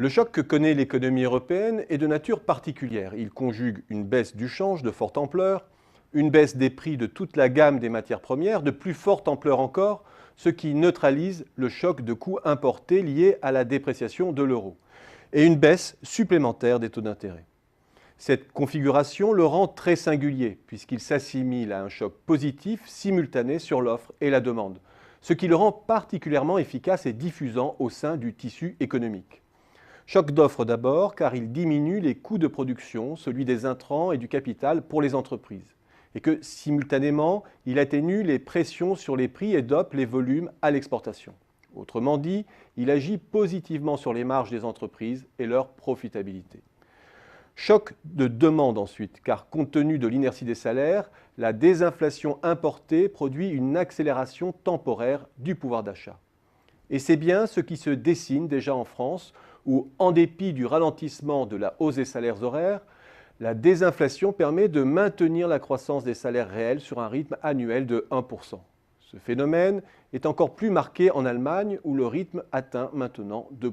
Le choc que connaît l'économie européenne est de nature particulière. Il conjugue une baisse du change de forte ampleur, une baisse des prix de toute la gamme des matières premières de plus forte ampleur encore, ce qui neutralise le choc de coûts importés lié à la dépréciation de l'euro, et une baisse supplémentaire des taux d'intérêt. Cette configuration le rend très singulier, puisqu'il s'assimile à un choc positif simultané sur l'offre et la demande, ce qui le rend particulièrement efficace et diffusant au sein du tissu économique. Choc d'offre d'abord, car il diminue les coûts de production, celui des intrants et du capital pour les entreprises, et que simultanément, il atténue les pressions sur les prix et dope les volumes à l'exportation. Autrement dit, il agit positivement sur les marges des entreprises et leur profitabilité. Choc de demande ensuite, car compte tenu de l'inertie des salaires, la désinflation importée produit une accélération temporaire du pouvoir d'achat. Et c'est bien ce qui se dessine déjà en France, où, en dépit du ralentissement de la hausse des salaires horaires, la désinflation permet de maintenir la croissance des salaires réels sur un rythme annuel de 1%. Ce phénomène est encore plus marqué en Allemagne, où le rythme atteint maintenant 2%.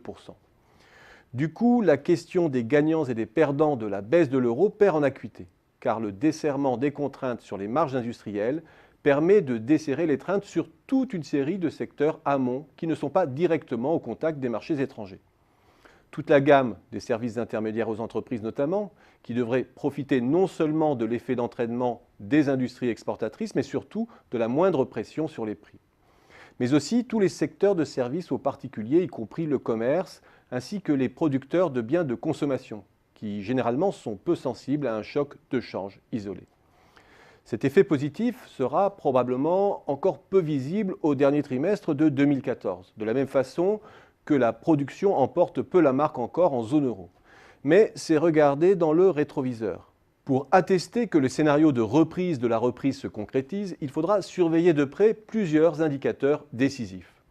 Du coup, la question des gagnants et des perdants de la baisse de l'euro perd en acuité, car le desserrement des contraintes sur les marges industrielles permet de desserrer l'étreinte sur toute une série de secteurs amont qui ne sont pas directement au contact des marchés étrangers. Toute la gamme des services intermédiaires aux entreprises notamment, qui devraient profiter non seulement de l'effet d'entraînement des industries exportatrices, mais surtout de la moindre pression sur les prix. Mais aussi tous les secteurs de services aux particuliers, y compris le commerce, ainsi que les producteurs de biens de consommation, qui généralement sont peu sensibles à un choc de change isolé. Cet effet positif sera probablement encore peu visible au dernier trimestre de 2014, de la même façon que la production emporte peu la marque encore en zone euro. Mais c'est regardé dans le rétroviseur. Pour attester que le scénario de reprise de la reprise se concrétise, il faudra surveiller de près plusieurs indicateurs décisifs.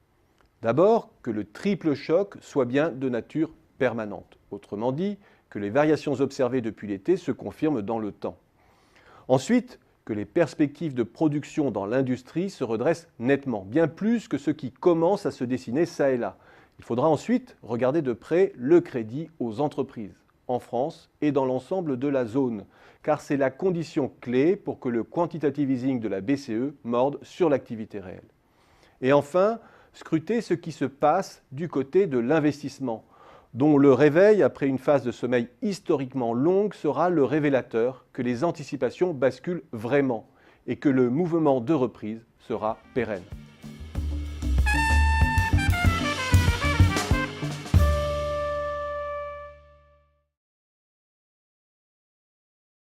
D'abord, que le triple choc soit bien de nature permanente. Autrement dit, que les variations observées depuis l'été se confirment dans le temps. Ensuite, que les perspectives de production dans l'industrie se redressent nettement, bien plus que ce qui commence à se dessiner ça et là. Il faudra ensuite regarder de près le crédit aux entreprises, en France et dans l'ensemble de la zone, car c'est la condition clé pour que le quantitative easing de la BCE morde sur l'activité réelle. Et enfin, scruter ce qui se passe du côté de l'investissement, dont le réveil après une phase de sommeil historiquement longue sera le révélateur que les anticipations basculent vraiment et que le mouvement de reprise sera pérenne.